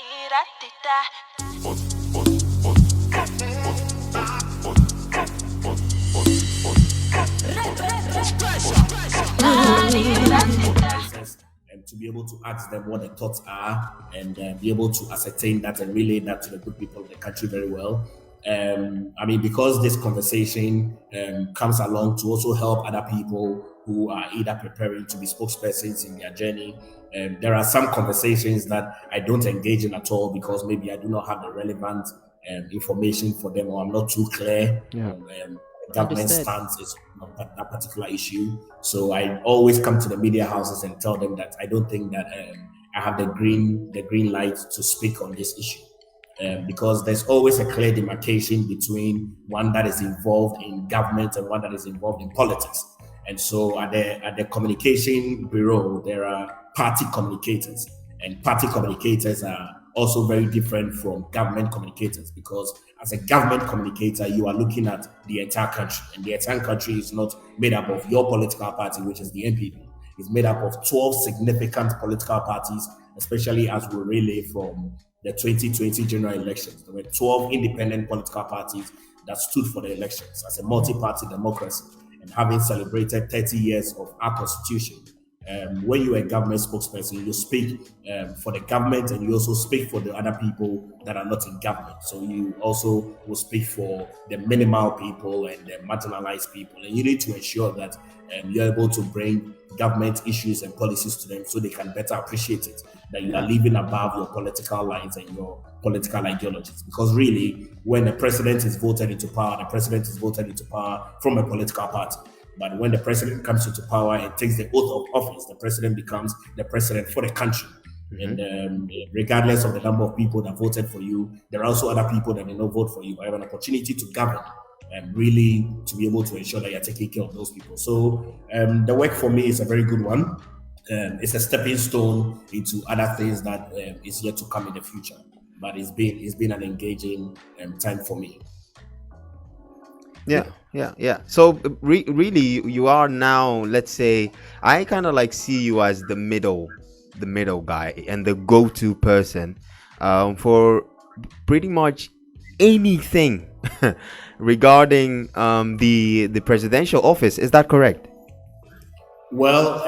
And to be able to ask them what the thoughts are and be able to ascertain that and relay that to the good people of the country very well. Because this conversation comes along to also help other people who are either preparing to be spokespersons in their journey. There are some conversations that I don't engage in at all because maybe I do not have the relevant information for them, or I'm not too clear on government stance is on that particular issue. So I always come to the media houses and tell them that I don't think that I have the green light to speak on this issue. Because there's always a clear demarcation between one that is involved in government and one that is involved in politics. And so at the communication bureau, there are party communicators, and party communicators are also very different from government communicators, because as a government communicator, you are looking at the entire country, and the entire country is not made up of your political party, which is the NPP. It's made up of 12 significant political parties, especially as we relay from the 2020 general elections. There were 12 independent political parties that stood for the elections as a multi-party democracy. And having celebrated 30 years of our constitution, when you're a government spokesperson, you speak for the government, and you also speak for the other people that are not in government. So you also will speak for the minimal people and the marginalized people. And you need to ensure that you're able to bring government issues and policies to them so they can better appreciate it, that you are living above your political lines and your political ideologies. Because really, when the president is voted into power, the president is voted into power from a political party. But when the president comes into power and takes the oath of office, the president becomes the president for the country. And regardless of the number of people that voted for you, there are also other people that may not vote for you, but have an opportunity to govern and really to be able to ensure that you're taking care of those people. So the work for me is a very good one. It's a stepping stone into other things that is yet to come in the future. But it's been an engaging time for me. Yeah. So really, you are now, let's say, I kind of like see you as the middle guy and the go-to person for pretty much anything regarding the presidential office. Is that correct? Well,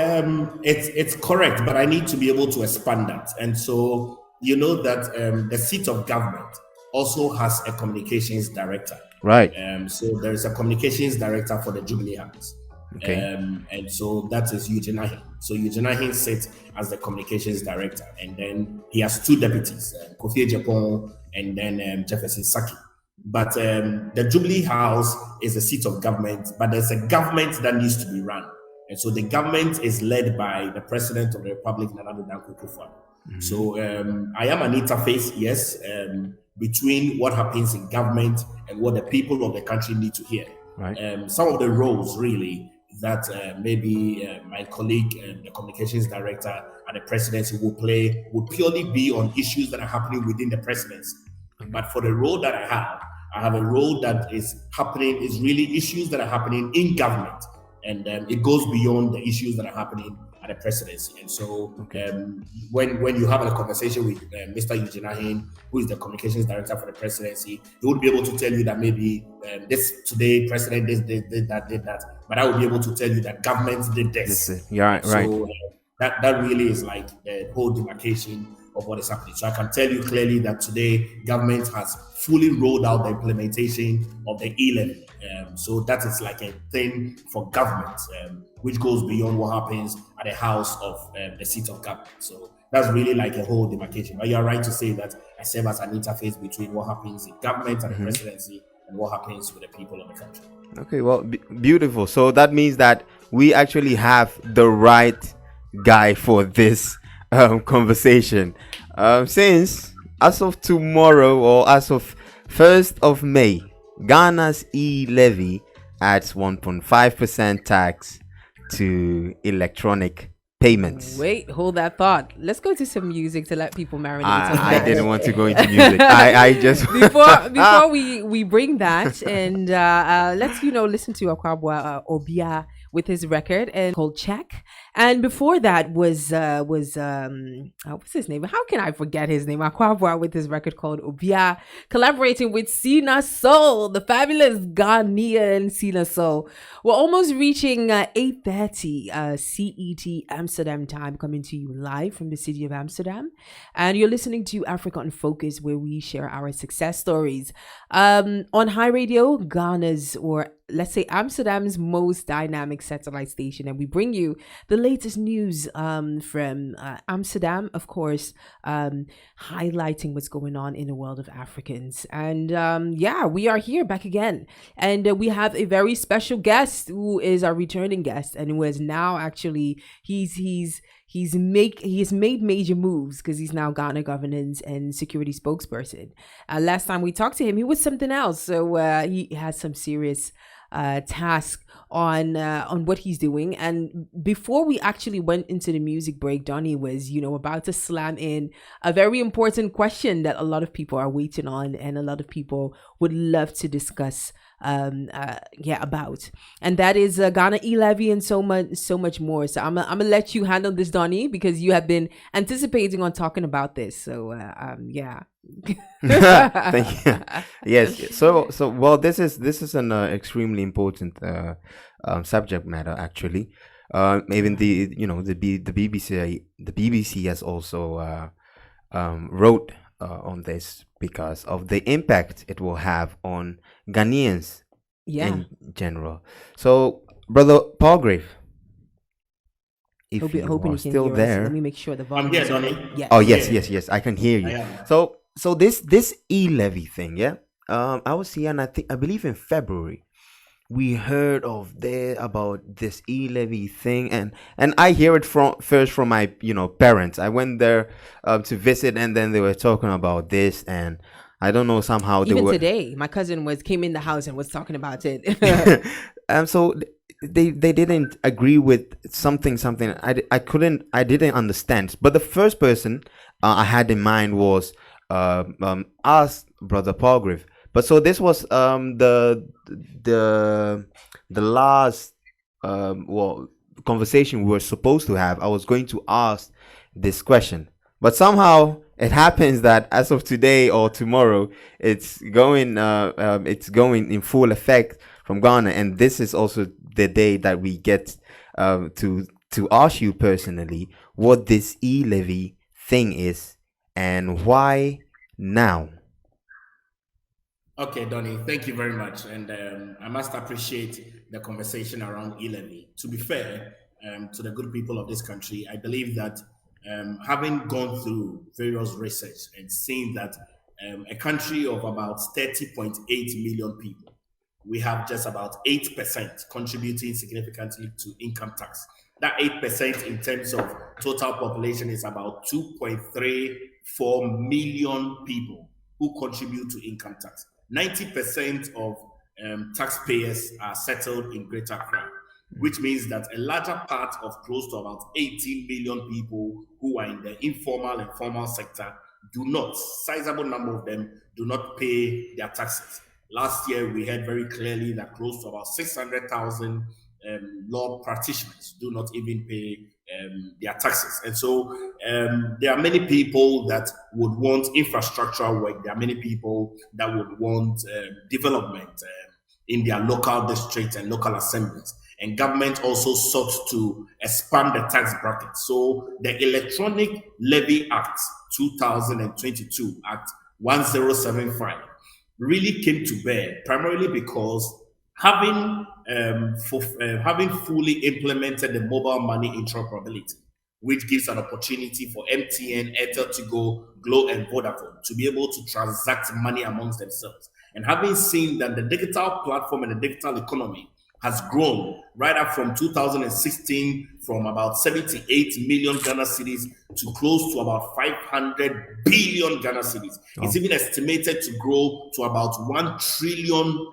it's correct, but I need to be able to expand that. And so you know that the seat of government also has a communications director. Right. So there is a communications director for the Jubilee House. Okay. And so that is Eugene Ahin. So Eugene Ahin sits as the communications director, and then he has two deputies, Kofi Ejapon and then Jefferson Saki. But the Jubilee House is the seat of government, but there's a government that needs to be run. And so the government is led by the President of the Republic, Nana Addo Dankwa Akufo-Addo. So I am an interface, yes, between what happens in government and what the people of the country need to hear. Right. Some of the roles really that maybe my colleague, the communications director at the presidency will play would purely be on issues that are happening within the presidency. But for the role that I have a role that is really issues that are happening in government. And it goes beyond the issues that are happening at the presidency. And so when you have a conversation with Mr. Eugene Ahin, who is the communications director for the presidency, he would be able to tell you that maybe this today, president did that. But I will be able to tell you that government did this. Yeah, right. So that really is like the whole demarcation of what is happening. So I can tell you clearly that today, government has fully rolled out the implementation of the E-Levy. So that is like a thing for government, which goes beyond what happens at the house of the seat of government. So that's really like a whole demarcation. But you're right to say that I serve as an interface between what happens in government and the presidency and what happens with the people of the country. Okay, well, beautiful. So that means that we actually have the right guy for this conversation. Since as of tomorrow, or as of 1st of May, Ghana's E-Levy adds 1.5% tax to electronic payments. Wait, hold that thought. Let's go to some music to let people marinate. I didn't want to go into music. I just before we bring that, and let's listen to Akwabwa Obia with his record and called Check. And before that was what's his name? How can I forget his name? Aquabwa with his record called Obia, collaborating with Sina Soul, the fabulous Ghanaian Sina Soul. We're almost reaching 8:30 CET Amsterdam time, coming to you live from the city of Amsterdam, and you're listening to Africa on Focus, where we share our success stories on Hiradio, Ghana's, or let's say Amsterdam's most dynamic satellite station, and we bring you the latest news from Amsterdam, of course, highlighting what's going on in the world of Africans. And we are here back again, and we have a very special guest who is our returning guest, and who is now actually he's made major moves because he's now Ghana Governance and Security Spokesperson. Last time we talked to him, he was something else, so he has some serious task on what he's doing. And before we actually went into the music break, Donny was about to slam in a very important question that a lot of people are waiting on, and a lot of people would love to discuss about, and that is Ghana E-Levy and so much more. So I'm gonna let you handle this, Donny, because you have been anticipating on talking about this. So Thank you. Yes. So well, this is an extremely important subject matter, actually. Even the BBC has also wrote on this because of the impact it will have on Ghanaians in general. So, Brother Palgrave, if you are still there, let me make sure the volume. I'm here, Donny. Yes. Oh yes, I can hear you. So this E-Levy thing, I was here, and I believe in February we heard about this E-Levy thing, and I hear it first from my parents. I went there to visit, and then they were talking about this, and I don't know, somehow even today my cousin came in the house and was talking about it. So they didn't agree with something I didn't understand. But the first person I had in mind was us, Brother Palgrave. But so this was the last conversation we were supposed to have. I was going to ask this question, but somehow it happens that as of today or tomorrow, it's going in full effect from Ghana, and this is also the day that we get to ask you personally what this E-Levy thing is and why now. Okay, Donny, thank you very much. And I must appreciate the conversation around E-Levy. To be fair to the good people of this country, I believe that having gone through various research and seeing that a country of about 30.8 million people, we have just about 8% contributing significantly to income tax. That 8% in terms of total population is about 2.34 million people who contribute to income tax. 90% of taxpayers are settled in Greater Accra, which means that a larger part of close to about 18 million people who are in the informal and formal sector sizable number of them do not pay their taxes. Last year, we heard very clearly that close to about 600,000 law practitioners do not even pay their taxes. And so there are many people that would want infrastructural work. There are many people that would want development in their local districts and local assemblies. And government also sought to expand the tax bracket. So the Electronic Levy Act 2022, Act 1075, really came to bear primarily because having fully implemented the mobile money interoperability, which gives an opportunity for MTN, Airtel, Tigo, Glo, and Vodafone to be able to transact money amongst themselves. And having seen that the digital platform and the digital economy has grown right up from 2016 from about 78 million Ghana cedis to close to about 500 billion Ghana cedis. Oh. It's even estimated to grow to about $1 trillion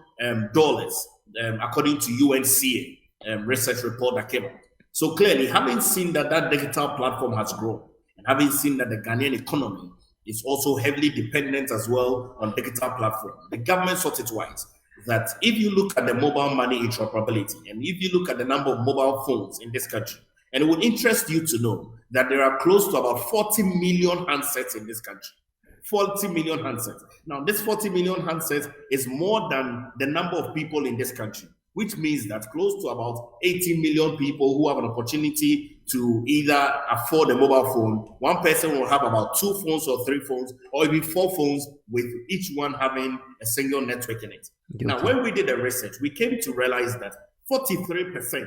according to UNCA research report that came out. So clearly, having seen that digital platform has grown, and having seen that the Ghanaian economy is also heavily dependent as well on digital platform, the government sought it wise that if you look at the mobile money interoperability, and if you look at the number of mobile phones in this country, and it would interest you to know that there are close to about 40 million handsets in this country. 40 million handsets. Now, this 40 million handsets is more than the number of people in this country, which means that close to about 80 million people who have an opportunity to either afford a mobile phone. One person will have about 2 phones or 3 phones, or even 4 phones, with each one having a single network in it. Okay. Now, when we did the research, we came to realize that 43%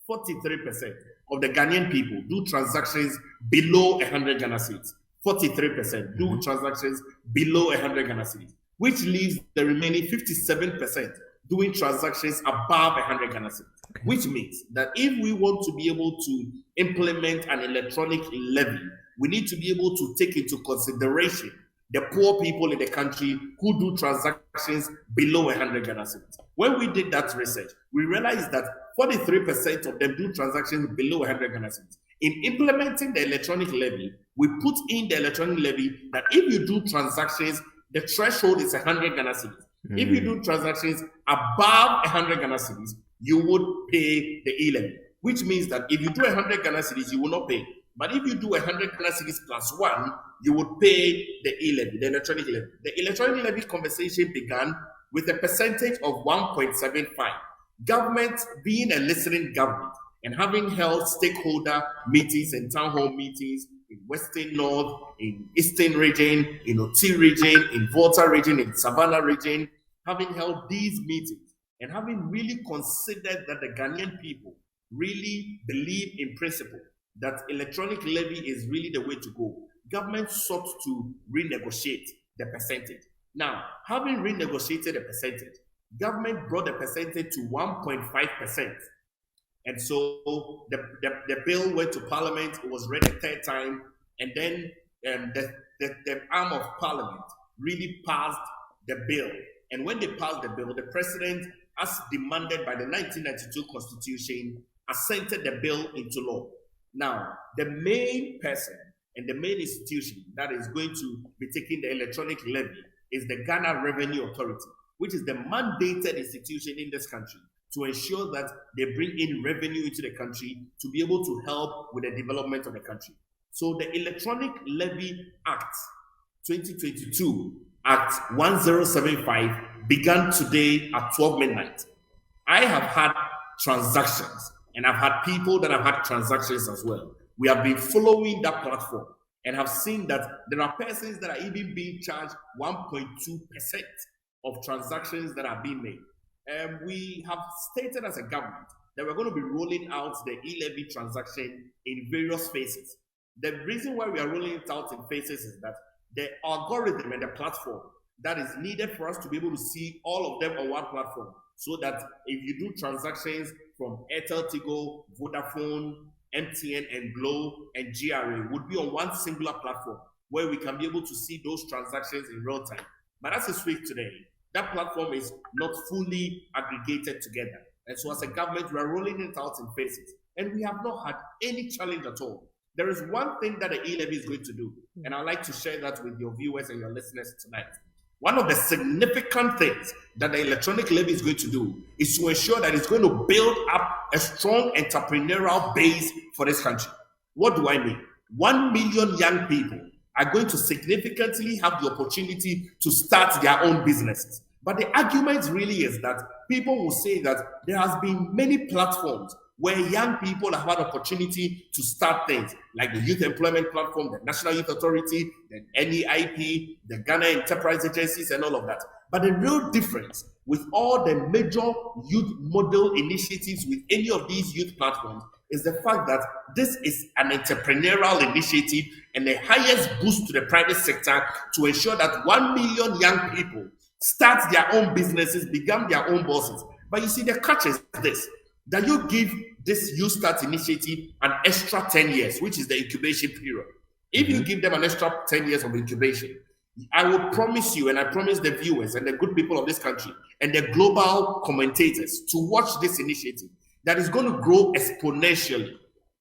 of the Ghanaian people do transactions below 100 Ghana cedis. 43% do transactions below 100 Ghana cedis, which leaves the remaining 57% doing transactions above 100 Ghana cedis. Okay. Which means that if we want to be able to implement an electronic levy, we need to be able to take into consideration the poor people in the country who do transactions below 100 Ghana cedis. When we did that research, we realized that 43% of them do transactions below 100 Ghana cedis. In implementing the electronic levy, we put in the electronic levy that if you do transactions, the threshold is 100 Ghana cedis. If you do transactions above 100 Ghana cedis, you would pay the E-Levy, which means that if you do 100 Ghana cedis, you will not pay. But if you do 100 Ghana cedis plus 1, you would pay the E-Levy, the electronic levy. The electronic levy conversation began with a percentage of 1.75. Government being a listening government and having held stakeholder meetings and town hall meetings in Western North, in Eastern region, in Oti region, in Volta region, in Savannah region, having held these meetings and having really considered that the Ghanaian people really believe in principle that electronic levy is really the way to go, government sought to renegotiate the percentage. Now, having renegotiated the percentage, government brought the percentage to 1.5%. And so the bill went to Parliament, it was read a third time, and then the arm of Parliament really passed the bill. And when they passed the bill, the President, as demanded by the 1992 Constitution, assented the bill into law. Now, the main person and the main institution that is going to be taking the electronic levy is the Ghana Revenue Authority, which is the mandated institution in this country to ensure that they bring in revenue into the country to be able to help with the development of the country. So the Electronic Levy Act 2022, Act 1075, began today at 12 midnight. I have had transactions, and I've had people that have had transactions as well. We have been following that platform and have seen that there are persons that are even being charged 1.2% of transactions that are being made. We have stated as a government that we're going to be rolling out the E-Levy transaction in various phases. The reason why we are rolling it out in phases is that the algorithm and the platform that is needed for us to be able to see all of them on one platform, so that if you do transactions from Airtel, Tigo, Vodafone, MTN, and Glo, and GRA would be on one singular platform where we can be able to see those transactions in real time. But as we speak today, that platform is not fully aggregated together. And so as a government, we are rolling it out in phases. And we have not had any challenge at all. There is one thing that the E-Levy is going to do, and I'd like to share that with your viewers and your listeners tonight. One of the significant things that the electronic levy is going to do is to ensure that it's going to build up a strong entrepreneurial base for this country. What do I mean? 1 million young people are going to significantly have the opportunity to start their own businesses. But the argument really is that people will say that there has been many platforms where young people have had opportunity to start things, like the Youth Employment Platform, the National Youth Authority, the NEIP, the Ghana Enterprise Agencies, and all of that. But the real difference with all the major youth model initiatives with any of these youth platforms is the fact that this is an entrepreneurial initiative and the highest boost to the private sector to ensure that 1 million young people start their own businesses, become their own bosses. But you see, the catch is this, that you give this You Start initiative an extra 10 years, which is the incubation period. If you give them an extra 10 years of incubation, I will promise you, and I promise the viewers and the good people of this country and the global commentators to watch this initiative, that is going to grow exponentially.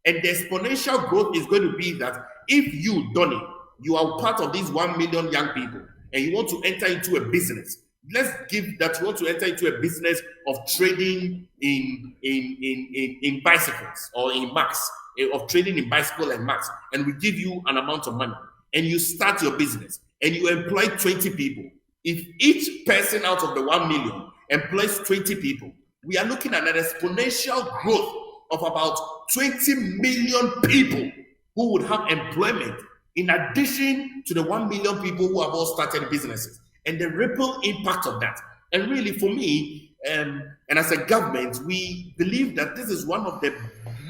And the exponential growth is going to be that if you, Donny, you are part of these 1 million young people and you want to enter into a business, let's give that we want to enter into a business of trading in bicycles or in marks, of trading in bicycle and marks, and we give you an amount of money, and you start your business and you employ 20 people. If each person out of the 1 million employs 20 people, we are looking at an exponential growth of about 20 million people who would have employment in addition to the 1 million people who have all started businesses, and the ripple impact of that. And really, for me, and as a government, we believe that this is one of the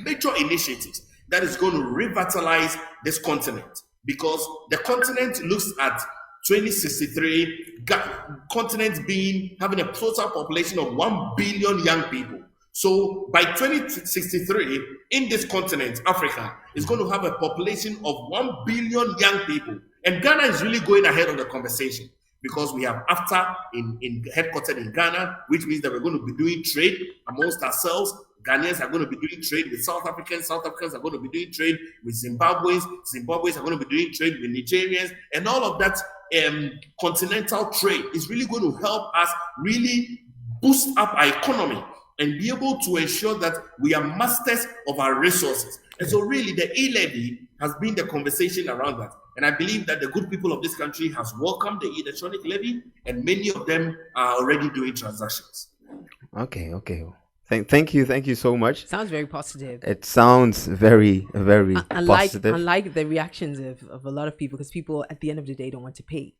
major initiatives that is going to revitalize this continent, because the continent looks at 2063 continent having a total population of 1 billion young people. So by 2063, in this continent, Africa is going to have a population of 1 billion young people. And Ghana is really going ahead of the conversation, because we have AFTA headquartered in Ghana, which means that we're going to be doing trade amongst ourselves. Ghanaians are going to be doing trade with South Africans. South Africans are going to be doing trade with Zimbabweans. Zimbabweans are going to be doing trade with Nigerians. And all of that continental trade is really going to help us really boost up our economy and be able to ensure that we are masters of our resources. And so really the E-Levy has been the conversation around that. And I believe that the good people of this country has welcomed the electronic levy, and many of them are already doing transactions. Okay. Thank you so much. Sounds very positive. It sounds very positive. Unlike the reactions of a lot of people, because people at the end of the day don't want to pay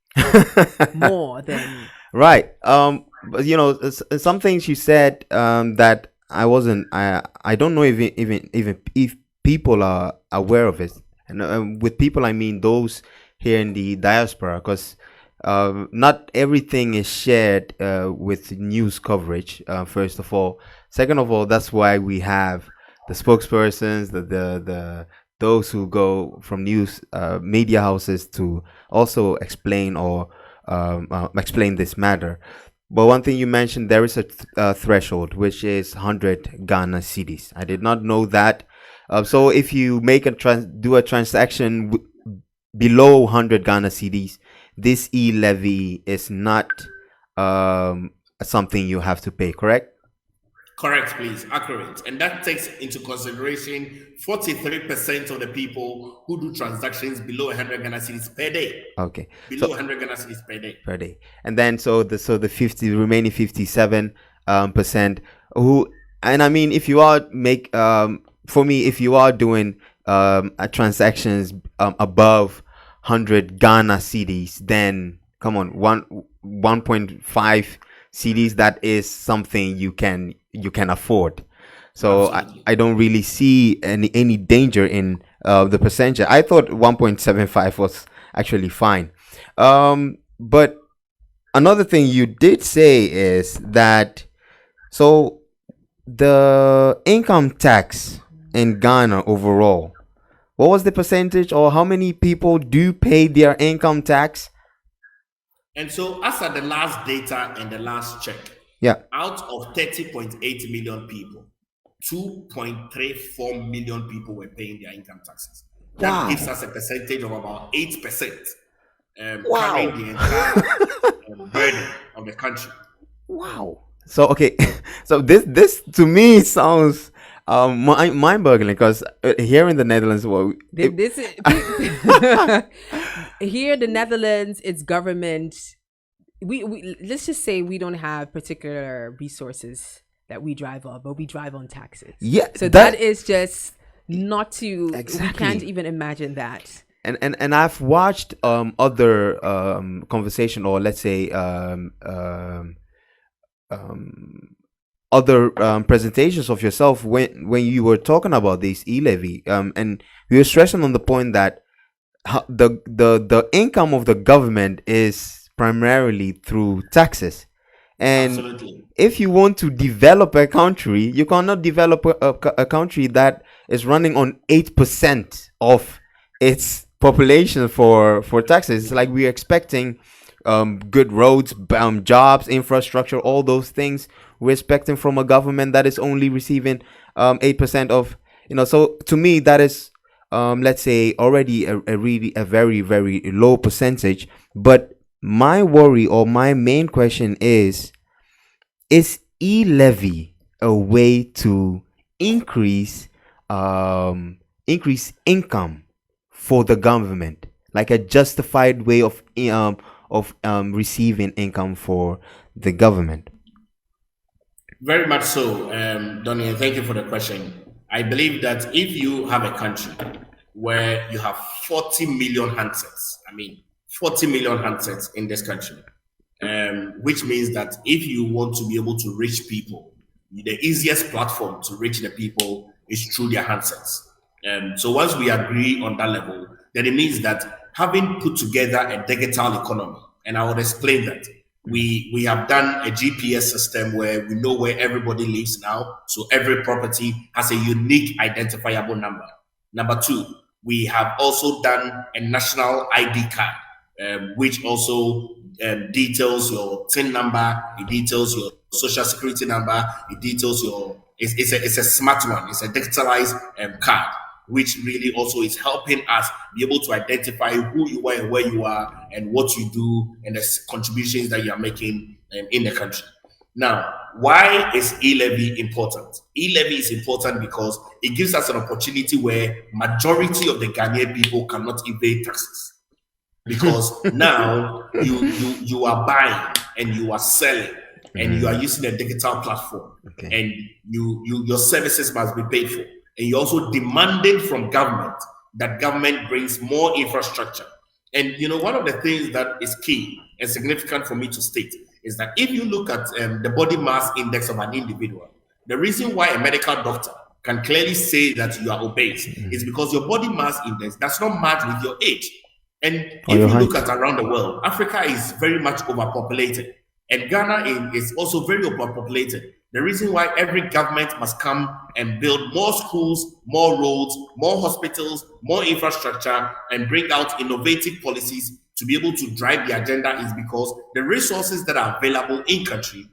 more than right. But you know, some things you said that I don't know if people are aware of it, and with people I mean those here in the diaspora, because not everything is shared with news coverage. First of all, second of all, that's why we have the spokespersons, the those who go from news media houses to also explain or explain this matter. But one thing you mentioned, there is a threshold, which is 100 Ghana cedis. I did not know that. So if you make do a transaction below 100 Ghana cedis, this E-Levy is not something you have to pay, correct? Correct, please. Accurate. And that takes into consideration 43% of the people who do transactions below 100 Ghana cedis per day. Okay. Below 100 Ghana cedis per day. Per day. And then the remaining 57% who, and I mean, if you are for me, if you are doing transactions above 100 Ghana cedis, then come on, 1.5 cedis, that is something you can afford. So I don't really see any danger in the percentage. I thought 1.75 was actually fine. But another thing you did say is that so the income tax in Ghana overall, what was the percentage, or how many people do pay their income tax? And so, as at the last data and the last check, out of 30.8 million people, 2.34 million people were paying their income taxes. That gives us a percentage of about 8%, carrying the entire burden of the country. Wow. So okay, so this to me sounds mind-boggling, because here in the Netherlands, here in the Netherlands, it's government. We let's just say we don't have particular resources that we drive on, but we drive on taxes. Yeah, so that is just not to. Exactly. We can't even imagine that. And I've watched other conversation, or let's say other presentations of yourself when you were talking about this E-Levy, and you were stressing on the point that the income of the government is primarily through taxes. And absolutely, if you want to develop a country, you cannot develop a country that is running on 8% of its population for taxes. It's like we're expecting good roads, jobs, infrastructure, all those things we're expecting from a government that is only receiving 8% of, so to me that is let's say already a very, very low percentage. But my worry or my main question is E-Levy a way to increase income for the government, like a justified way of receiving income for the government? Very much so, Donny, and thank you for the question. I believe that if you have a country where you have 40 million handsets, 40 million handsets in this country, which means that if you want to be able to reach people, the easiest platform to reach the people is through their handsets. So once we agree on that level, then it means that having put together a digital economy, and I will explain that, we have done a GPS system where we know where everybody lives now. So every property has a unique identifiable number. Number two, we have also done a national ID card, which also details your TIN number, it details your social security number, it details your, it's a smart one, it's a digitalized card, which really also is helping us be able to identify who you are and where you are and what you do and the contributions that you are making in the country. Now, why is E-Levy important? E-Levy is important because it gives us an opportunity where majority of the Ghanaian people cannot evade taxes. Because now you are buying and you are selling and you are using a digital platform, and your services must be paid for. And you're also demanding from government that government brings more infrastructure. And one of the things that is key and significant for me to state is that if you look at the body mass index of an individual, the reason why a medical doctor can clearly say that you are obese is because your body mass index does not match with your age. And if you look at around the world, Africa is very much overpopulated, and Ghana is also very overpopulated. The reason why every government must come and build more schools, more roads, more hospitals, more infrastructure, and bring out innovative policies to be able to drive the agenda is because the resources that are available in country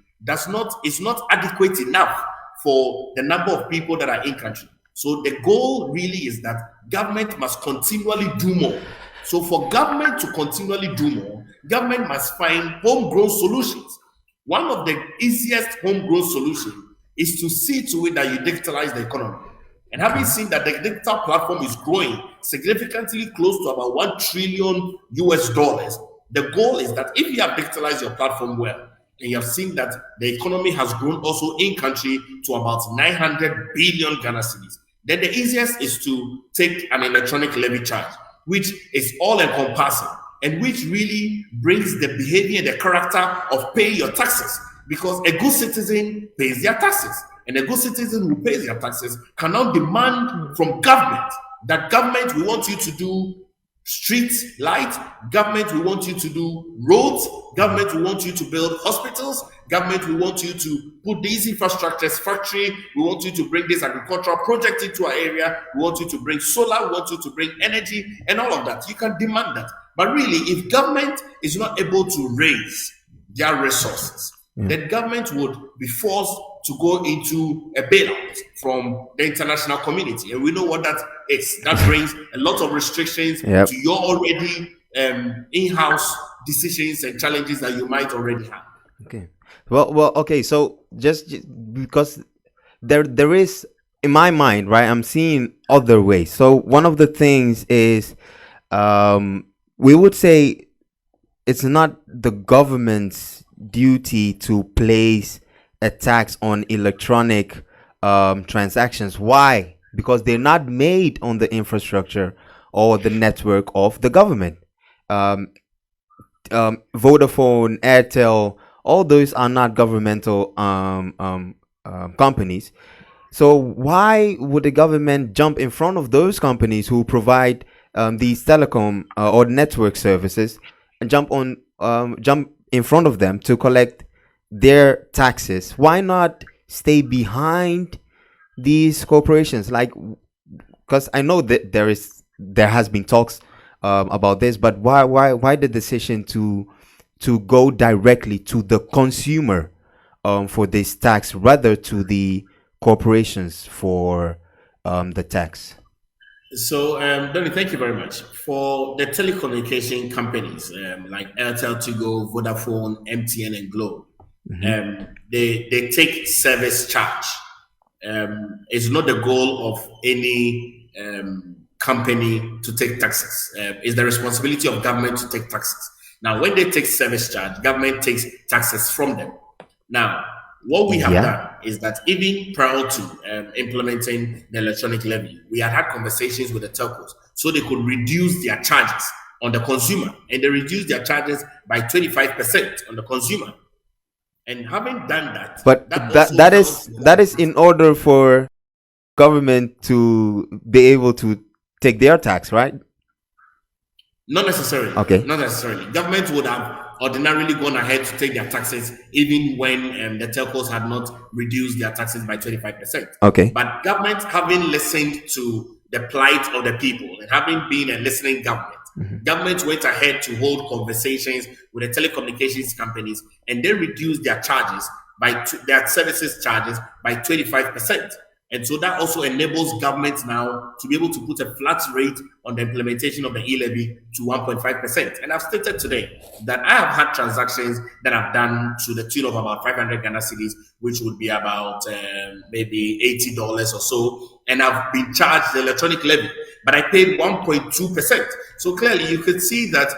is not adequate enough for the number of people that are in country. So the goal really is that government must continually do more. So for government to continually do more, government must find homegrown solutions. One of the easiest homegrown solutions is to see to it that you digitalize the economy. And having seen that the digital platform is growing significantly close to about $1 trillion, the goal is that if you have digitalized your platform well, and you have seen that the economy has grown also in country to about 900 billion Ghana cedis, then the easiest is to take an electronic levy charge, which is all encompassing and which really brings the behavior and the character of paying your taxes, because a good citizen pays their taxes, and a good citizen who pays their taxes can now demand from government that government, we want you to do street light, government, we want you to do roads, government, we want you to build hospitals, government, we want you to put these infrastructures factory, we want you to bring this agricultural project into our area, we want you to bring solar, we want you to bring energy, and all of that. You can demand that. But really, if government is not able to raise their resources, then government would be forced to go into a bailout from the international community. And we know what that is. That brings a lot of restrictions to your already in-house decisions and challenges that you might already have. Okay. Well, okay. So just because there is, in my mind, right, I'm seeing other ways. So one of the things is, we would say it's not the government's duty to place a tax on electronic transactions. Why? Because they're not made on the infrastructure or the network of the government. Vodafone, Airtel, all those are not governmental companies. So why would the government jump in front of those companies who provide these telecom or network services and jump in front of them to collect their taxes? Why not stay behind these corporations? Like, because I know that there has been talks about this, but why the decision to go directly to the consumer for this tax rather to the corporations for the tax? So, Donny, thank you very much. For the telecommunication companies like Airtel, Tigo, Vodafone, MTN, and Globe, they take service charge. It's not the goal of any company to take taxes. It's the responsibility of government to take taxes. Now, when they take service charge, government takes taxes from them. Now, what we have done is that even prior to implementing the electronic levy, we had conversations with the telcos so they could reduce their charges on the consumer, and they reduced their charges by 25% on the consumer. And having done that, but that is in order for government to be able to take their tax, right? Not necessarily. Okay. Not necessarily. Government would have ordinarily gone ahead to take their taxes even when the telcos had not reduced their taxes by 25%. Okay. But government, having listened to the plight of the people and having been a listening government, government went ahead to hold conversations with the telecommunications companies, and they reduced their charges their services charges by 25%. And so that also enables government now to be able to put a flat rate on the implementation of the E-Levy to 1.5%. And I've stated today that I have had transactions that I've done to the tune of about 500 Ghana cedis, which would be about maybe $80 or so. And I've been charged the electronic levy, but I paid 1.2%. So clearly you could see that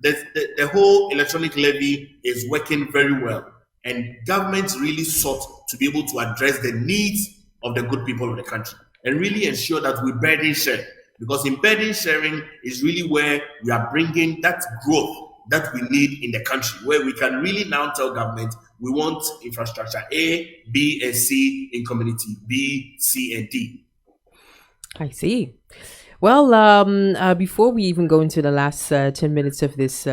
the whole electronic levy is working very well. And government really sought to be able to address the needs of the good people of the country and really ensure that we burden share, because in burden sharing is really where we are bringing that growth that we need in the country, where we can really now tell government we want infrastructure A, B, and C in community B, C, and D. I see. Well, before we even go into the last 10 minutes of this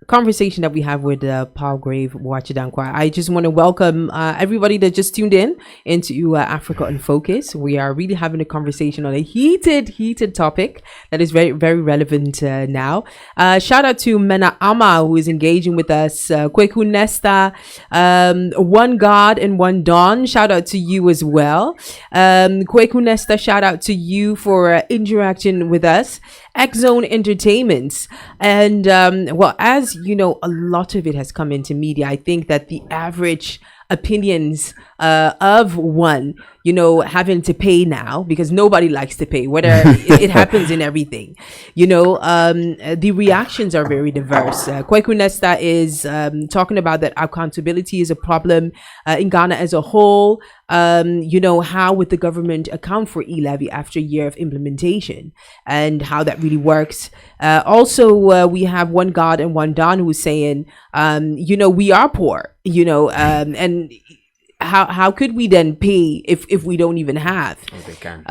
conversation that we have with Palgrave Boakye Danquah, I just want to welcome everybody that just tuned in into Africa in Focus. We are really having a conversation on a heated topic that is very, very relevant now. Shout out to Mena Ama, who is engaging with us. Kweku Nesta, One God and One Dawn, shout out to you as well. Kweku Nesta, shout out to you for interacting with us. X-Zone Entertainments, and well, as you know, a lot of it has come into media. I think that the average opinions of one, you know, having to pay now, because nobody likes to pay, whether it happens in everything, you know, the reactions are very diverse. Kweku Nesta is talking about that accountability is a problem in Ghana as a whole. You know, how would the government account for E-Levy after a year of implementation, and how that really works. Also, we have One God and One Dawn, who's saying, you know, we are poor, you know, and how could we then pay if we don't even have? Oh, they can.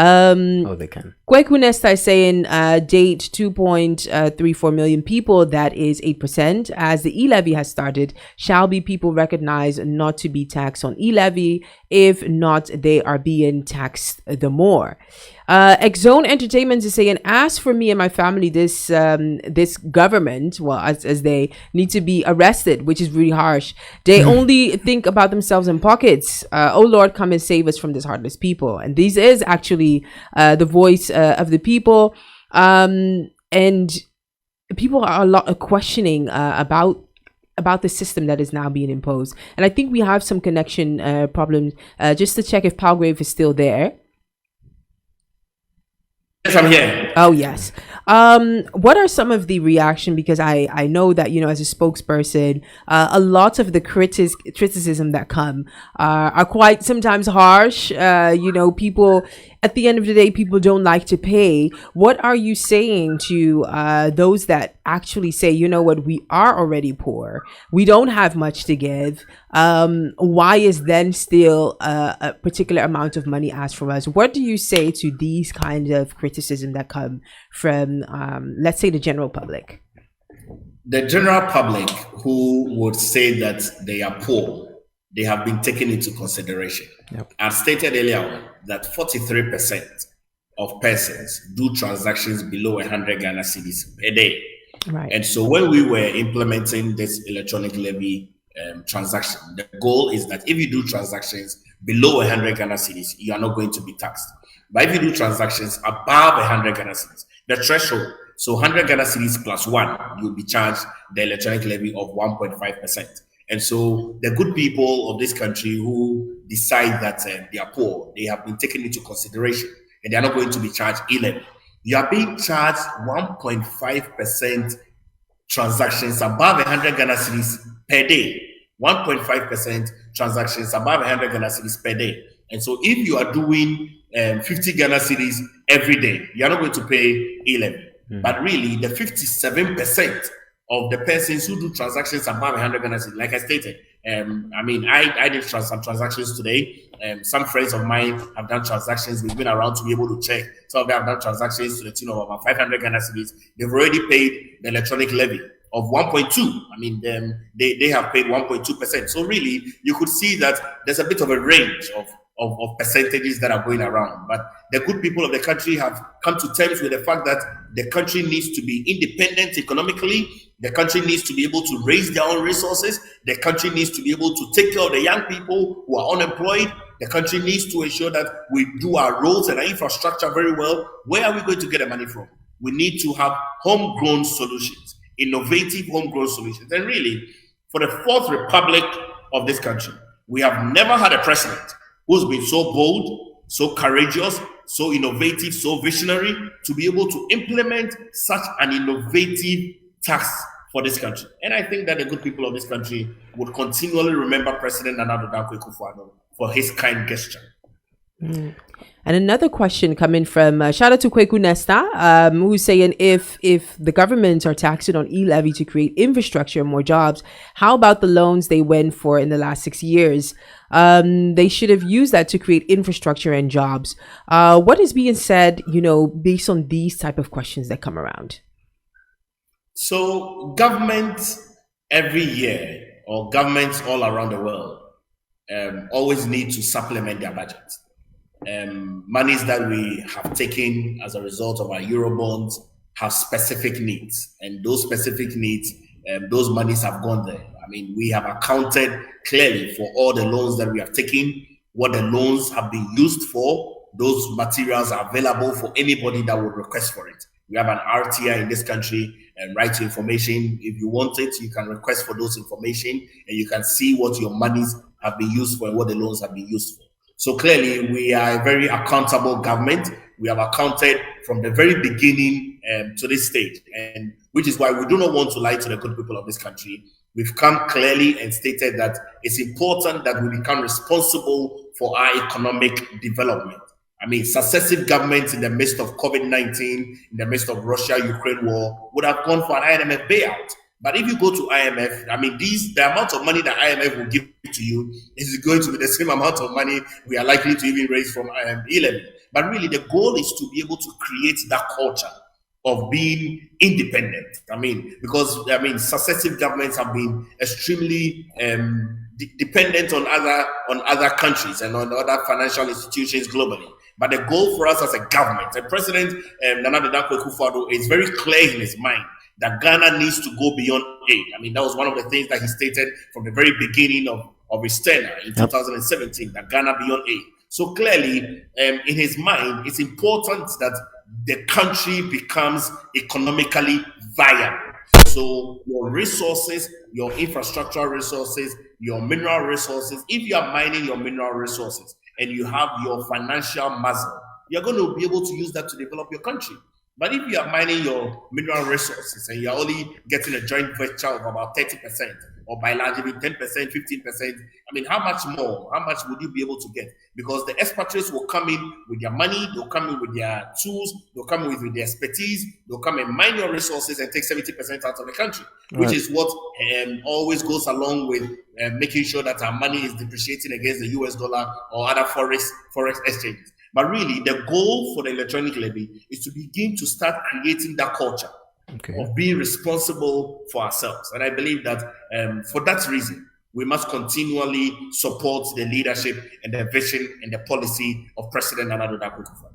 They can. Kweku Nesta is saying date 2.34 million people, that is 8%. As the E-Levy has started, shall be people recognized not to be taxed on E-Levy. If not, they are being taxed the more. X-Zone Entertainment is saying, as for me and my family, this government, well, as they need to be arrested, which is really harsh. They only think about themselves in pockets. Oh Lord, come and save us from this heartless people. And this is actually the voice of the people. And people are a lot questioning about the system that is now being imposed. And I think we have some connection problems. Just to check if Palgrave is still there. Yes, I'm here. Oh, yes. What are some of the reaction? Because I know that, you know, as a spokesperson, a lot of the criticism that come are quite sometimes harsh. You know, people, at the end of the day, people don't like to pay. What are you saying to those that actually say, you know what, we are already poor, we don't have much to give? Why is then still a particular amount of money asked from us? What do you say to these kinds of criticism that come from, let's say, the general public? The general public who would say that they are poor, they have been taken into consideration. Yep. I've stated earlier that 43% of persons do transactions below 100 Ghana cedis per day. Right. And so when we were implementing this electronic levy transaction, the goal is that if you do transactions below 100 Ghana cedis, you are not going to be taxed. But if you do transactions above 100 Ghana cedis, the threshold, so 100 Ghana cedis plus one, you'll be charged the electronic levy of 1.5%. And so the good people of this country who decide that they are poor, they have been taken into consideration and they are not going to be charged E-Levy. You are being charged 1.5% transactions above 100 Ghana cedis per day. 1.5% transactions above 100 Ghana cedis per day. And so if you are doing 50 Ghana cedis every day, you are not going to pay E-Levy. But really, the 57% of the persons who do transactions above 100 Ghana cedis, like I stated, I did some transactions today. Some friends of mine have done transactions. We've been around to be able to check. Some of them have done transactions to the tune of about 500 Ghana cedis. They've already paid the electronic levy of 1.2. They have paid 1.2%. So really, you could see that there's a bit of a range of percentages that are going around. But the good people of the country have come to terms with the fact that the country needs to be independent economically. The country needs to be able to raise their own resources. The country needs to be able to take care of the young people who are unemployed. The country needs to ensure that we do our roads and our infrastructure very well. Where are we going to get the money from? We need to have homegrown solutions, innovative homegrown solutions. And really, for the fourth republic of this country, we have never had a president who's been so bold, so courageous, so innovative, so visionary to be able to implement such an innovative tax for this country. And I think that the good people of this country would continually remember President Nana Addo Dankwa Akufo-Addo for his kind gesture. And another question coming from shout out to Kweku Nesta, who's saying if the government are taxing on E-Levy to create infrastructure and more jobs, how about the loans they went for in the last 6 years? They should have used that to create infrastructure and jobs. What is being said, based on these type of questions that come around? So governments every year, or governments all around the world, always need to supplement their budgets. Monies that we have taken as a result of our Eurobonds have specific needs, and those specific needs, those monies have gone there. We have accounted clearly for all the loans that we have taken, what the loans have been used for. Those materials are available for anybody that would request for it. We have an RTI in this country, and right to information. If you want it, you can request for those information, and you can see what your monies have been used for and what the loans have been used for. So clearly, we are a very accountable government. We have accounted from the very beginning to this stage, and which is why we do not want to lie to the good people of this country. We've come clearly and stated that it's important that we become responsible for our economic development. Successive governments in the midst of COVID-19, in the midst of Russia-Ukraine war, would have gone for an IMF bailout. But if you go to IMF, the amount of money that IMF will give to you is going to be the same amount of money we are likely to even raise from E-Levy. But really, the goal is to be able to create that culture of being independent. Because successive governments have been extremely dependent on other countries and on other financial institutions globally. But the goal for us as a government, and President Nana Addo Dankwa Akufo-Addo is very clear in his mind that Ghana needs to go beyond aid. That was one of the things that he stated from the very beginning of his tenure in 2017, that Ghana beyond aid. So clearly, in his mind, it's important that the country becomes economically viable. So your resources, your infrastructural resources, your mineral resources, if you are mining your mineral resources and you have your financial muscle, you're going to be able to use that to develop your country. But if you are mining your mineral resources and you're only getting a joint venture of about 30%, or by largely 10%, 15%, how much more? How much would you be able to get? Because the expatriates will come in with their money, they'll come in with their tools, they'll come in with their expertise, they'll come and mine your resources and take 70% out of the country, which is what always goes along with making sure that our money is depreciating against the US dollar or other forex exchanges. But really, the goal for the electronic levy is to begin to start creating that culture of being responsible for ourselves. And I believe that for that reason, we must continually support the leadership and the vision and the policy of President Nana Addo Dankwa Akufo-Addo.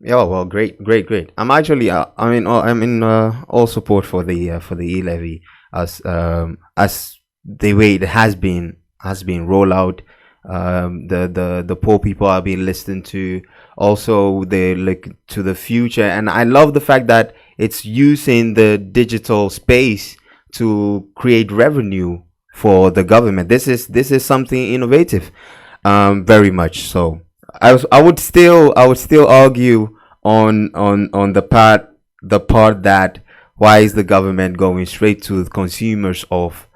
Yeah, well, great. I'm actually, I'm in all support for the E-Levy as the way it has been rolled out. the poor people are being listened to. Also, they look to the future, and I love the fact that it's using the digital space to create revenue for the government. This is something innovative, very much so. I would still argue on the part that why is the government going straight to the consumers of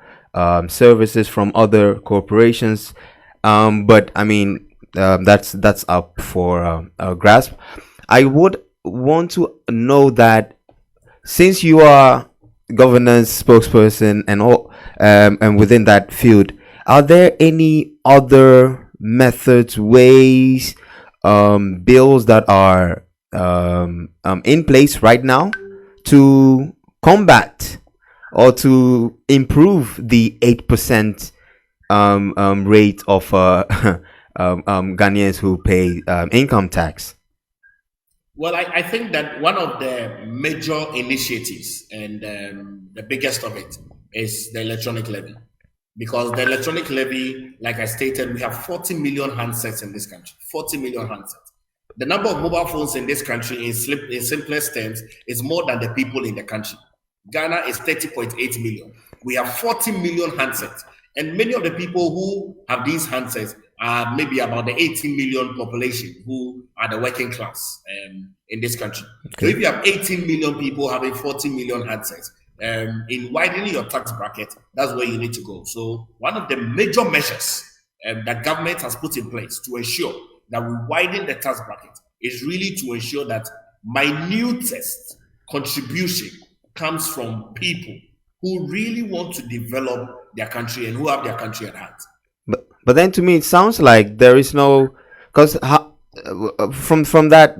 services from other corporations? But I mean, that's up for a grasp. I would want to know that, since you are governance spokesperson and all, and within that field, are there any other methods, ways, bills that are in place right now to combat or to improve the 8% rate of Ghanaians who pay income tax? Well, I think that one of the major initiatives and the biggest of it is the electronic levy. Because the electronic levy, like I stated, we have 40 million handsets in this country. 40 million handsets. The number of mobile phones in this country, in simplest terms, is more than the people in the country. Ghana is 30.8 million. We have 40 million handsets. And many of the people who have these handsets are maybe about the 18 million population who are the working class in this country. Okay. So if you have 18 million people having 40 million handsets, in widening your tax bracket, that's where you need to go. So one of the major measures that government has put in place to ensure that we widen the tax bracket is really to ensure that minutest contribution comes from people who really want to develop their country and who have their country at heart. But then to me it sounds like there is no, because from that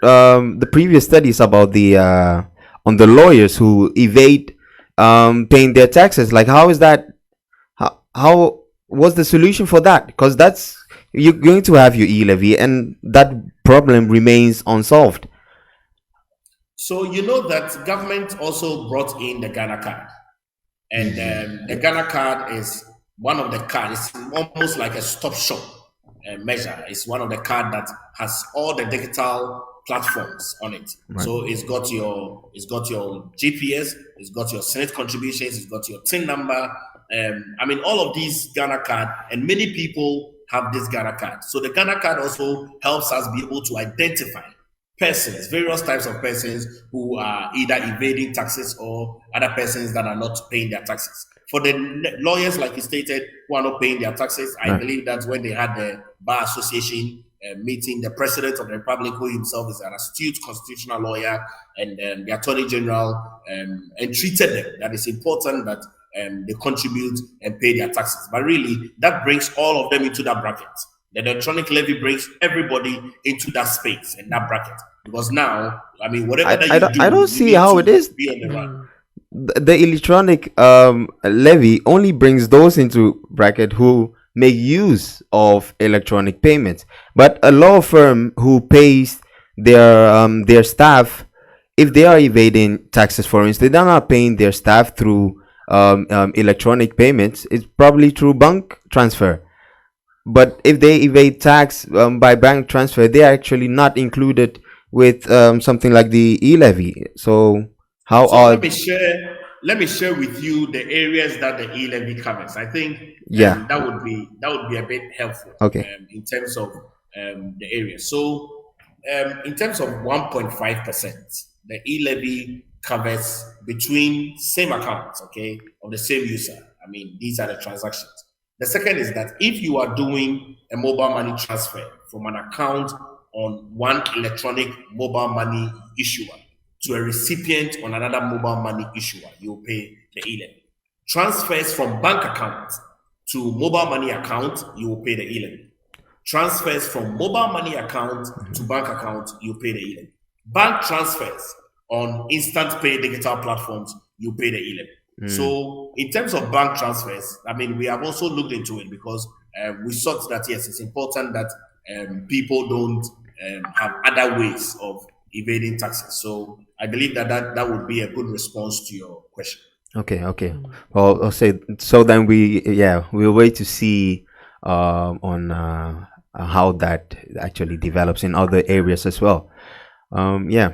the previous studies about the on the lawyers who evade paying their taxes, like how is that, how what's the solution for that? Because that's, you're going to have your E-Levy and that problem remains unsolved. So you know that government also brought in the Ghana card, and the Ghana card is one of the cards. It's almost like a stop shop measure. It's one of the card that has all the digital platforms on it. Right. So it's got your GPS, it's got your Senate contributions, it's got your TIN number. I mean, all of these Ghana card, and many people have this Ghana card. So the Ghana card also helps us be able to identify persons, various types of persons who are either evading taxes or other persons that are not paying their taxes. For the lawyers, like you stated, who are not paying their taxes, I believe that when they had the Bar Association meeting, the President of the Republic, who himself is an astute constitutional lawyer, and the Attorney General, entreated them that it's important that they contribute and pay their taxes. But really, that brings all of them into that bracket. The electronic levy brings everybody into that space and that bracket. Because now, I mean, whatever I don't see how it is. Be on the run. The electronic levy only brings those into bracket who make use of electronic payments. But a law firm who pays their staff, if they are evading taxes, for instance, they're not paying their staff through electronic payments. It's probably through bank transfer. But if they evade tax by bank transfer, they are actually not included with something like the E-Levy. So how are... Let me share with you the areas that the E-Levy covers. I think that would be a bit helpful. Okay. In terms of the area. So in terms of 1.5%, the E-Levy covers between same accounts, okay, of the same user. I mean, these are the transactions. The second is that if you are doing a mobile money transfer from an account on one electronic mobile money issuer to a recipient on another mobile money issuer, you pay the E-Levy. Transfers from bank account to mobile money account, you will pay the E-Levy. Transfers from mobile money account to bank account, you pay the E-Levy. Bank transfers on instant pay digital platforms, you pay the E-Levy. So in terms of bank transfers, I mean, we have also looked into it because we thought that, yes, it's important that people don't have other ways of evading taxes. So I believe that would be a good response to your question. Okay. Well, I'll say, so then we'll wait to see on how that actually develops in other areas as well. Yeah,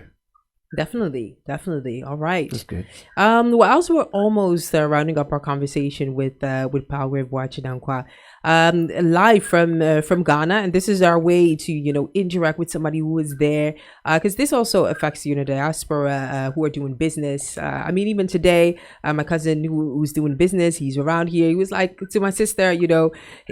Definitely, definitely. All right. that's good. Well, as we're almost rounding up our conversation with Palgrave Boakye Danquah, live from Ghana, and this is our way to interact with somebody who is there, because this also affects diaspora who are doing business. I mean, even today, my cousin who's doing business, he's around here. He was like to my sister,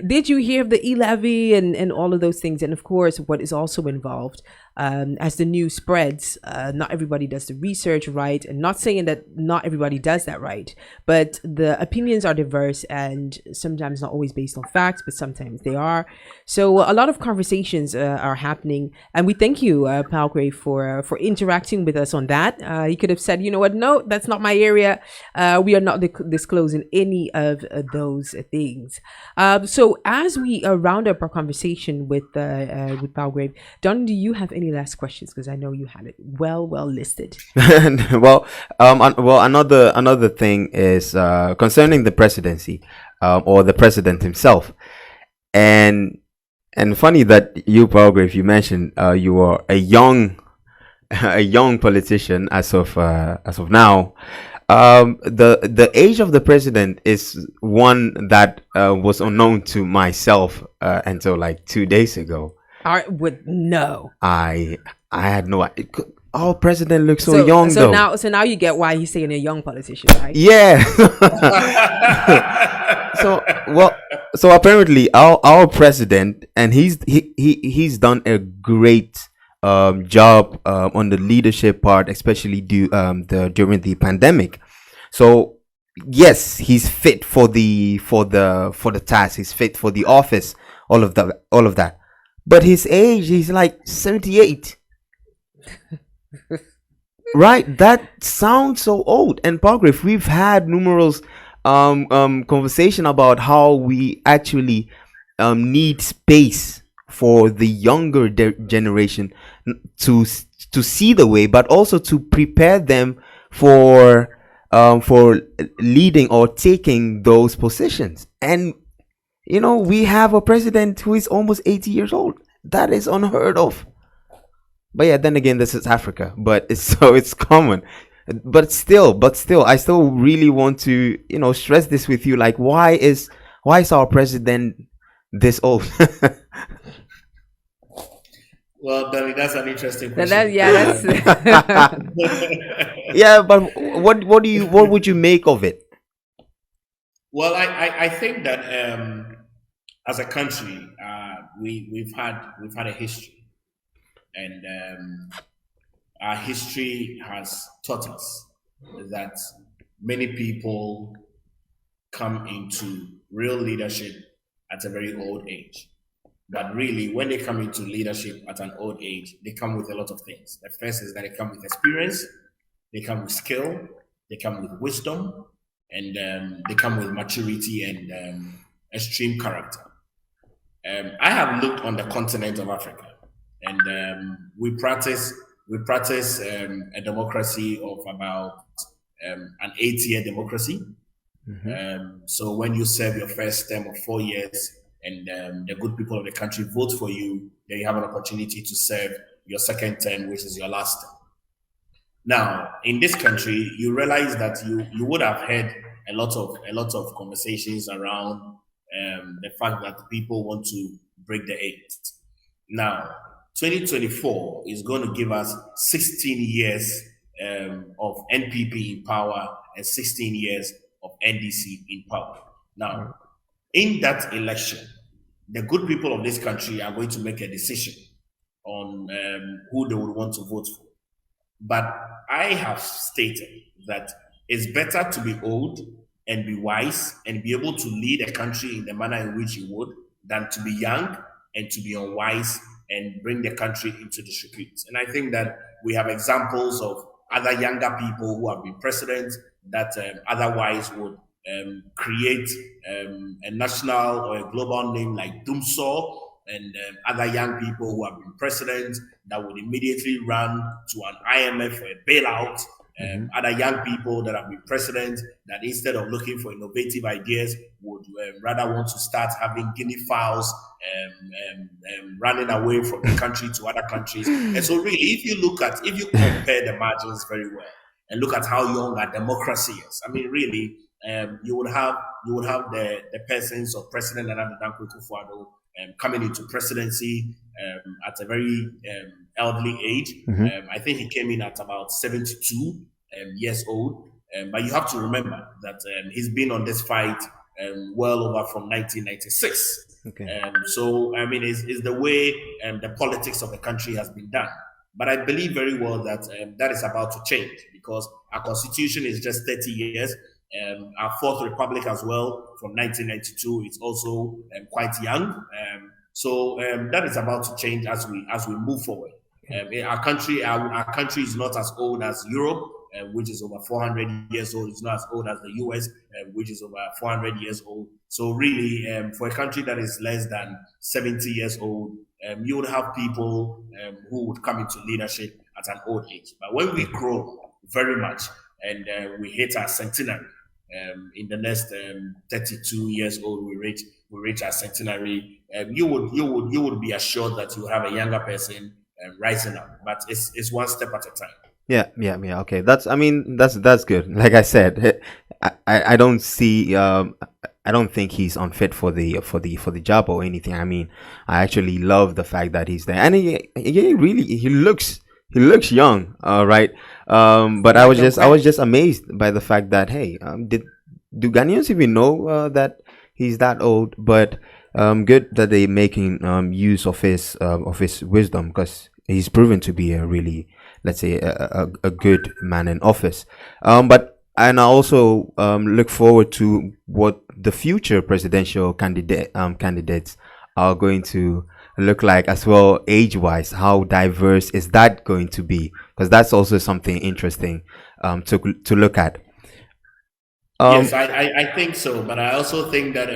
did you hear of the E-Levy and all of those things, and of course, what is also involved. As the news spreads, not everybody does the research right, and not saying that not everybody does that right, but the opinions are diverse and sometimes not always based on facts, but sometimes they are. So a lot of conversations are happening, and we thank you, Palgrave, for interacting with us on that. He could have said, you know what, no, that's not my area. We are not disclosing any of those things. So as we round up our conversation with Palgrave, Don, do you have any last questions? Because I know you had it well listed. Well, another thing is concerning the presidency, or the president himself, and funny that you, Palgrave, you mentioned you are a young politician as of now. The age of the president is one that was unknown to myself until like 2 days ago. No. I had no idea. Our president looks so young though. So now you get why he's saying a young politician, right? Yeah. So apparently our president, and he's done a great job on the leadership part, especially during the pandemic. So yes, he's fit for the task. He's fit for the office. All of that. But his age, he's like 78. Right? That sounds so old. And Palgrave, we've had numerous conversation about how we actually need space for the younger generation to see the way, but also to prepare them for leading or taking those positions. And we have a president who is almost 80 years old. That is unheard of. But yeah, then again, this is Africa, but it's common. But still, I still really want to, stress this with you. Like, why is our president this old? Well, Danny, that's an interesting question. Yeah, but what would you make of it? Well, I think that as a country, we've had a history, and our history has taught us that many people come into real leadership at a very old age. But really, when they come into leadership at an old age, they come with a lot of things. The first is that they come with experience, they come with skill, they come with wisdom, and they come with maturity and extreme character. I have looked on the continent of Africa, and we practice a democracy of about an 8-year democracy. Mm-hmm. So when you serve your first term of 4 years, and the good people of the country vote for you, then you have an opportunity to serve your second term, which is your last term. Now, in this country, you realize that you would have heard a lot of conversations around the fact that people want to break the 8. Now, 2024 is going to give us 16 years of NPP in power and 16 years of NDC in power. Now, in that election, the good people of this country are going to make a decision on who they would want to vote for. But I have stated that it's better to be old and be wise and be able to lead a country in the manner in which you would than to be young and to be unwise and bring the country into disrepute. And I think that we have examples of other younger people who have been presidents that otherwise would create a national or a global name like Dumso, and other young people who have been presidents that would immediately run to an IMF for a bailout Other young people that have been president that instead of looking for innovative ideas would rather want to start having guinea fowls running away from the country to other countries. And so really, if you compare the margins very well and look at how young our democracy is, I mean, really, you would have the persons of President Nana Danquah coming into presidency at a very elderly age. I think he came in at about 72 years old. But you have to remember that he's been on this fight well over from 1996. Okay. So, I mean, it's the way the politics of the country has been done. But I believe very well that that is about to change because our constitution is just 30 years. Our fourth republic as well from 1992 is also quite young. So that is about to change as we move forward. Our country is not as old as Europe, which is over 400 years old. It's not as old as the US, which is over 400 years old. So really, for a country that is less than 70 years old, you would have people who would come into leadership at an old age. But when we grow very much and we hit our centenary, in the next 32 years old, we reach our centenary. You would be assured that you have a younger person rising up, but it's one step at a time. Yeah. Okay, that's good. Like I said, I don't see. I don't think he's unfit for the job or anything. I mean, I actually love the fact that he's there, and he looks young, right? But I was just amazed by the fact that do Ghanaians even know that he's that old? But good that they're making use of his wisdom, because he's proven to be a really, let's say, a good man in office. And I also look forward to what the future presidential candidates are going to look like as well, age-wise. How diverse is that going to be? Because that's also something interesting to look at. Yes, I think so, but I also think that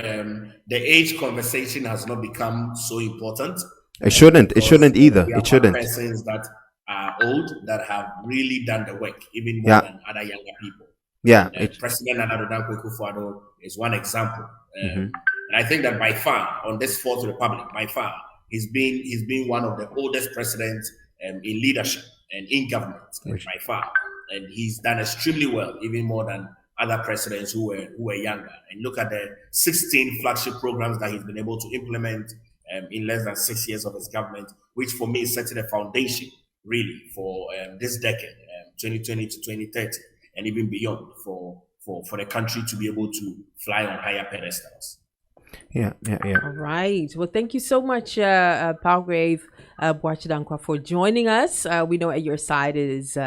the age conversation has not become so important. It shouldn't either. It shouldn't. Persons that are old that have really done the work, even more than other younger people. Yeah, President Nana Danquah is one example, and I think that by far on this fourth republic, by far he's been one of the oldest presidents in leadership and in government by far, and he's done extremely well, even more than other presidents who were younger. And look at the 16 flagship programs that he's been able to implement in less than 6 years of his government, which for me is setting a foundation really for this decade, 2020 to 2030. And even beyond for the country to be able to fly on higher pedestals. Yeah. All right. Well, thank you so much, Palgrave Boakye Danquah, for joining us. We know at your side it is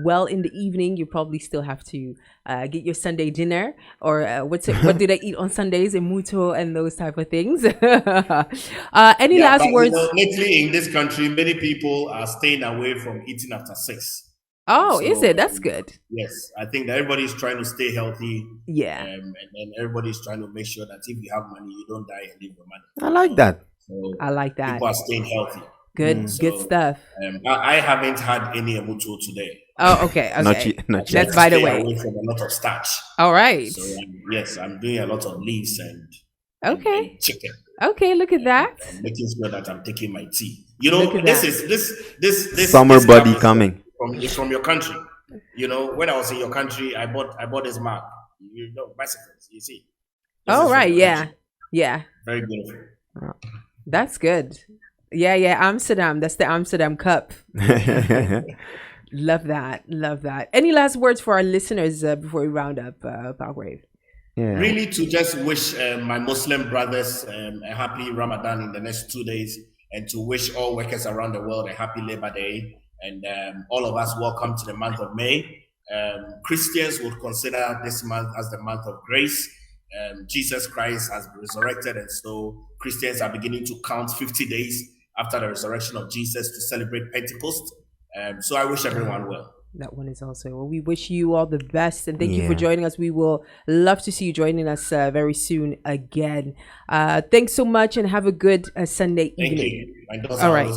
well in the evening. You probably still have to get your Sunday dinner, or what do they eat on Sundays in Muto and those type of things. Any last words? Lately in this country, many people are staying away from eating after 6. Oh, so, is it? That's good. Yes, I think that everybody's trying to stay healthy. Yeah. And everybody's trying to make sure that if you have money, you don't die and leave your money. I like that. So I like that. People are staying healthy. Good stuff. I haven't had any emuto today. Oh, okay. Not yet. That's by the way. Away from a lot of starch. All right. So yes, I'm doing a lot of leaves and chicken. Okay, look at that. I'm making sure that I'm taking my tea. You know, this summer body coming. It's from your country. You know, when I was in your country, I bought this mark. You know, bicycles. You see. Right. Yeah. Very beautiful. That's good. Yeah. Amsterdam. That's the Amsterdam Cup. Love that. Any last words for our listeners before we round up, Palgrave? Yeah. Really, to just wish my Muslim brothers a happy Ramadan in the next 2 days, and to wish all workers around the world a happy Labor Day. And all of us welcome to the month of May. Christians would consider this month as the month of grace. Jesus Christ has resurrected, and so Christians are beginning to count 50 days after the resurrection of Jesus to celebrate Pentecost. So I wish everyone well. That one is also, well, we wish you all the best, and thank you for joining us. We will love to see you joining us very soon again. Thanks so much, and have a good Sunday evening. Thank you. All right.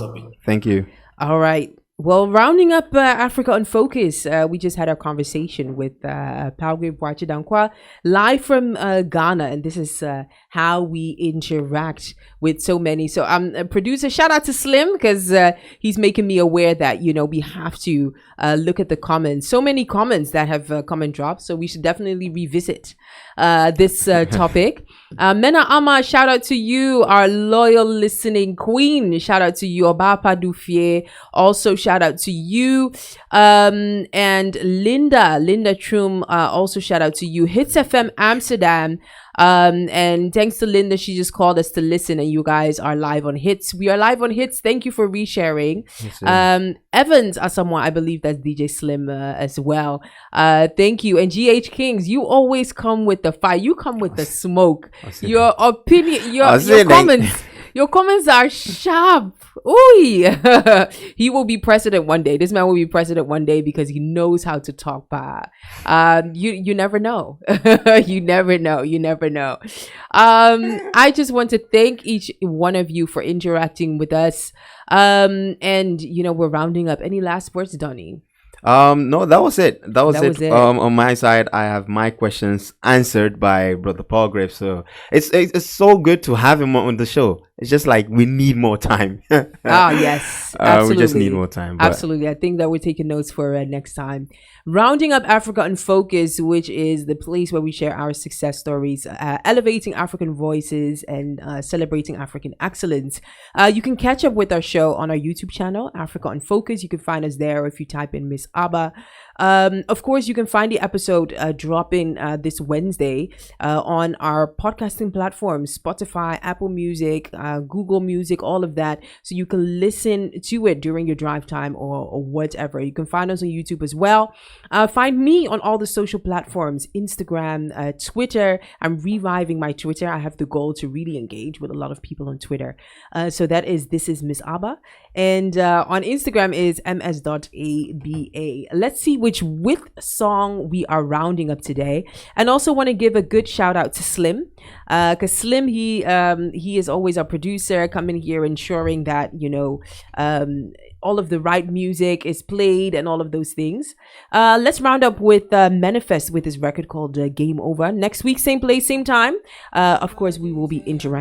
Thank you. All right. Well, rounding up Africa on Focus, we just had our conversation with Palgrave Boakye Danquah, live from Ghana, and this is how we interact with so many. So, a producer, shout out to Slim, because he's making me aware that we have to look at the comments. So many comments that have come and dropped, so we should definitely revisit this topic. Mena Ama, shout out to you, our loyal listening queen. Shout out to you, Obapa Dufie. Also, shout out to you. And Linda Trum, also shout out to you. Hits FM Amsterdam. And thanks to Linda, she just called us to listen, and you guys are live on Hits. We are live on Hits. Thank you for resharing. Evans Asamoah, I believe that's DJ Slim as well. Thank you. And GH Kings, you always come with the fire. You come with the smoke. Your opinion, your comments. Your comments are sharp. Ooh, he will be president one day. This man will be president one day because he knows how to talk. You never know. You never know. You never know. I just want to thank each one of you for interacting with us. And we're rounding up. Any last words, Donny? No, that was it. That was it. On my side, I have my questions answered by Brother Palgrave. So it's so good to have him on the show. It's just like we need more time. Yes, absolutely. We just need more time. Absolutely. I think that we're taking notes for next time. Rounding up Africa on Focus, which is the place where we share our success stories, elevating African voices and celebrating African excellence. You can catch up with our show on our YouTube channel, Africa on Focus. You can find us there if you type in MS.ABA. Of course, you can find the episode dropping this Wednesday on our podcasting platforms, Spotify, Apple Music, Google Music, all of that. So you can listen to it during your drive time or whatever. You can find us on YouTube as well. Find me on all the social platforms, Instagram, Twitter. I'm reviving my Twitter. I have the goal to really engage with a lot of people on Twitter. So that is This Is Miss Abba. And on Instagram is MS.ABA. Let's see which song we are rounding up today. And also want to give a good shout out to Slim. Because Slim, he is always our producer, coming here ensuring that, all of the right music is played and all of those things. Let's round up with Manifest with his record called Game Over. Next week, same place, same time. Of course, we will be interacting.